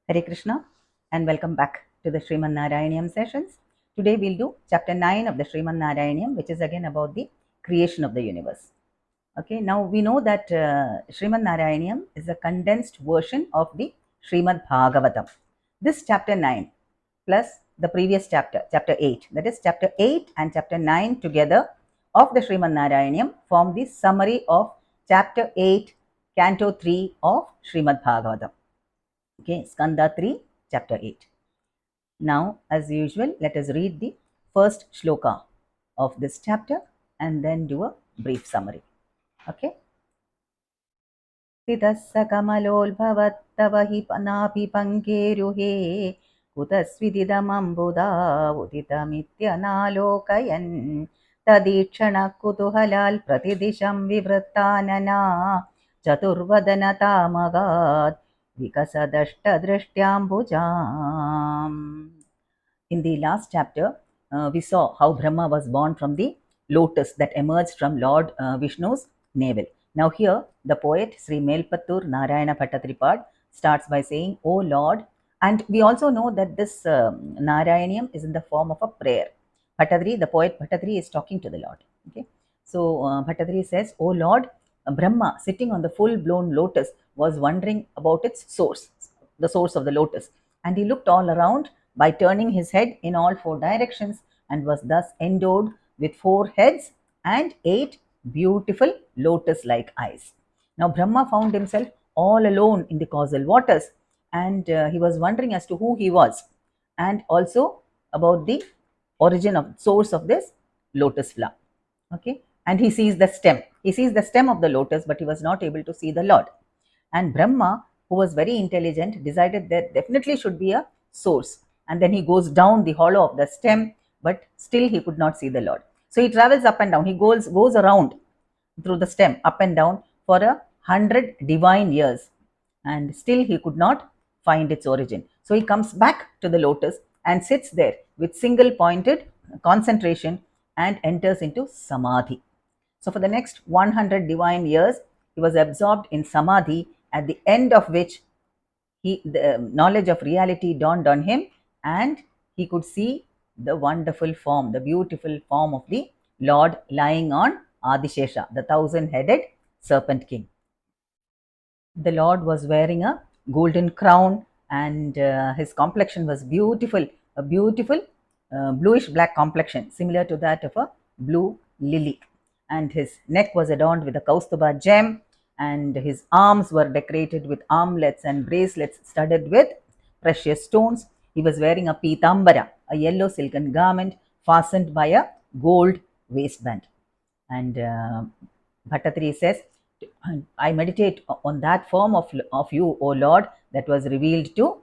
Hare Krishna and welcome back to the Narayaneeyam sessions. Today we'll do chapter 9 of the Narayaneeyam, which is again about the creation of the universe. Okay, now we know that Narayaneeyam is a condensed version of the Srimad Bhagavatam. This chapter 9 plus the previous chapter, chapter 8, that is chapter 8 and chapter 9 together of the Narayaneeyam form the summary of chapter 8, canto 3 of Srimad Bhagavatam. Okay, Skanda 3, chapter 8. Now, as usual, let us read the first shloka of this chapter and then do a brief summary. Okay. Sitassa kamalolbhavattava hi panapi pankeruhe kutasvididamambuda uditamityanaalokayan tadikshana kutuhalal pratidisham vivrittanana chaturvadanatamagat vikasadashtadrishtyambujam. In the last chapter, we saw how Brahma was born from the lotus that emerged from Lord Vishnu's navel. Now here, the poet Sri Melpattur Narayana Bhattatripad starts by saying, "O Lord," and we also know that this Narayaneeyam is in the form of a prayer. Bhattatri, the poet Bhattatri, is talking to the Lord. Okay, so Bhattatri says, "O Lord, Brahma, sitting on the full-blown lotus, was wondering about its source, the source of the lotus, and he looked all around by turning his head in all four directions, and was thus endowed with 4 heads and 8 beautiful lotus-like eyes." Now Brahma found himself all alone in the causal waters, and he was wondering as to who he was, and also about the origin of source of this lotus flower. Okay, and he sees the stem of the lotus, but he was not able to see the Lord. And Brahma, who was very intelligent, decided that definitely should be a source. And then he goes down the hollow of the stem, but still he could not see the Lord. So he travels up and down. He goes around through the stem, up and down, for 100 divine years. And still he could not find its origin. So he comes back to the lotus and sits there with single pointed concentration and enters into samadhi. So for the next 100 divine years, he was absorbed in samadhi, at the end of which the knowledge of reality dawned on him, and he could see the wonderful form, the beautiful form of the Lord lying on Adishesha, the 1,000-headed serpent king. The Lord was wearing a golden crown, and his complexion was beautiful, a beautiful bluish black complexion, similar to that of a blue lily. And his neck was adorned with a Kaustuba gem, and his arms were decorated with armlets and bracelets studded with precious stones. He was wearing a pitambara, a yellow silken garment fastened by a gold waistband. And Bhattatri says, "I meditate on that form of you, O Lord, that was revealed to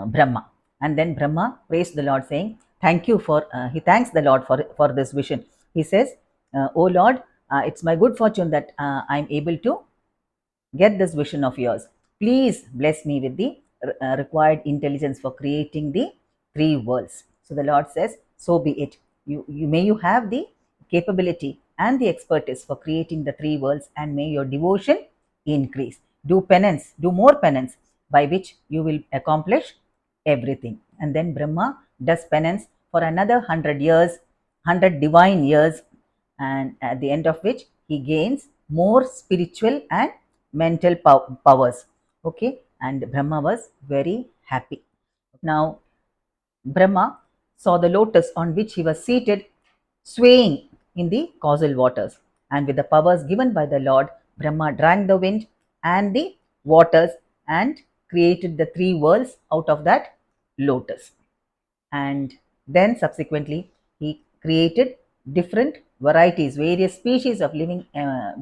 Brahma." And then Brahma praised the Lord, saying, "Thank you for," he thanks the Lord for this vision. He says, "O Lord, it's my good fortune that I'm able to get this vision of yours. Please bless me with the required intelligence for creating the 3 worlds." So the Lord says, "So be it. May you have the capability and the expertise for creating the 3 worlds, and may your devotion increase. Do penance, do more penance, by which you will accomplish everything." And then Brahma does penance for another 100 years, 100 divine years, and at the end of which he gains more spiritual and mental powers. Okay, and Brahma was very happy. Now Brahma saw the lotus on which he was seated swaying in the causal waters, and with the powers given by the Lord, Brahma drank the wind and the waters and created the 3 worlds out of that lotus. And then subsequently he created different varieties, various species of living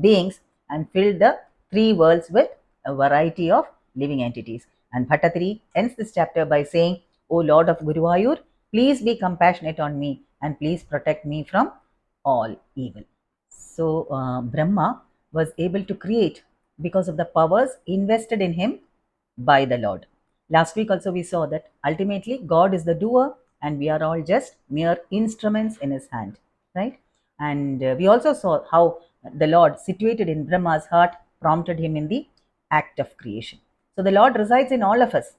beings, and filled the 3 worlds with a variety of living entities. And Bhattatri ends this chapter by saying, "O Lord of Guruvayur, please be compassionate on me and please protect me from all evil." So Brahma was able to create because of the powers invested in him by the Lord. Last week also we saw that ultimately God is the doer and we are all just mere instruments in his hand, right? And we also saw how the Lord, situated in Brahma's heart, prompted him in the act of creation. So the Lord resides in all of us.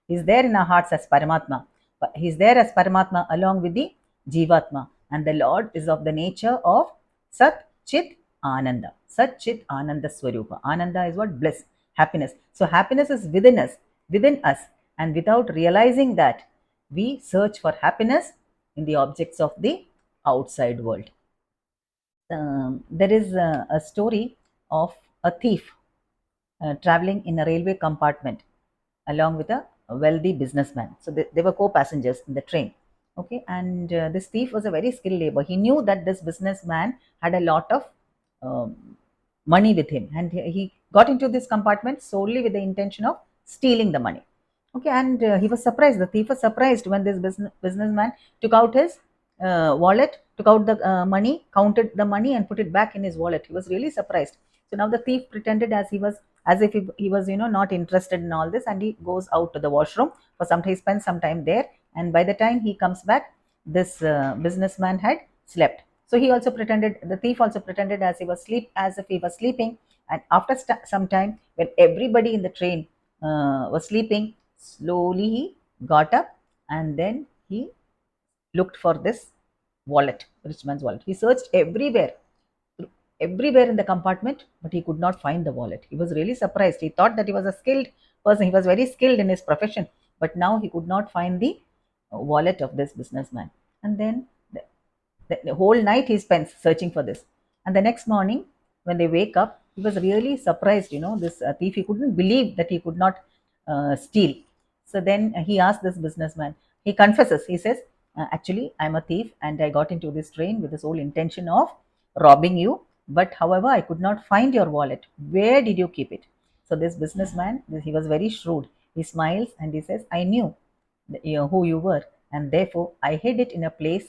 He's there in our hearts as Paramatma. But He's there as Paramatma along with the Jivatma. And the Lord is of the nature of Sat Chit Ananda. Sat Chit Ananda Swarupa. Ananda is what? Bliss, happiness. So happiness is within us. And without realizing that, we search for happiness in the objects of the outside world. There is a story of a thief traveling in a railway compartment along with a wealthy businessman. So they were co-passengers in the train. Okay, and this thief was a very skilled labor. He knew that this businessman had a lot of money with him, and he got into this compartment solely with the intention of stealing the money. Okay, and he was surprised. The thief was surprised when this businessman took out his wallet, took out the money, counted the money, and put it back in his wallet. He was really surprised. So now the thief pretended as if he was not interested in all this, and he goes out to the washroom for some time. He spends some time there, and by the time he comes back, this businessman had slept. So he also pretended, the thief also pretended as if he was sleeping. And after some time, when everybody in the train was sleeping, slowly he got up, and then he looked for this wallet, rich man's wallet. He searched everywhere in the compartment, but he could not find the wallet. He was really surprised. He thought that he was a skilled person. He was very skilled in his profession, but now he could not find the wallet of this businessman. And then the whole night he spends searching for this. And the next morning, when they wake up, he was really surprised. This thief, he couldn't believe that he could not steal. So then he asked this businessman, he confesses, he says, actually, I'm a thief and I got into this train with the sole intention of robbing you. But however, I could not find your wallet. Where did you keep it? So this businessman, he was very shrewd. He smiles and he says, I knew who you were, and therefore I hid it in a place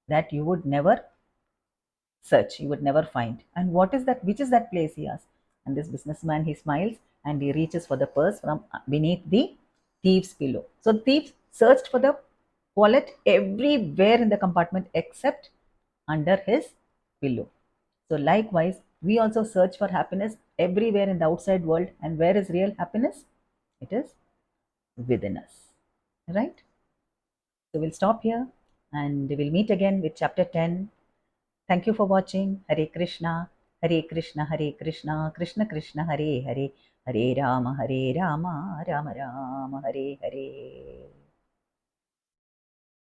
that you would never search, you would never find. And what is that? Which is that place? He asks. And this businessman, he smiles and he reaches for the purse from beneath the thief's pillow. So the thief searched for the wallet everywhere in the compartment except under his pillow. So likewise, we also search for happiness everywhere in the outside world. And where is real happiness? It is within us. Right? So we'll stop here and we'll meet again with chapter 10. Thank you for watching. Hare Krishna, Hare Krishna, Hare Krishna, Krishna Krishna, Hare Hare, Hare Rama, Rama Rama, Hare Hare.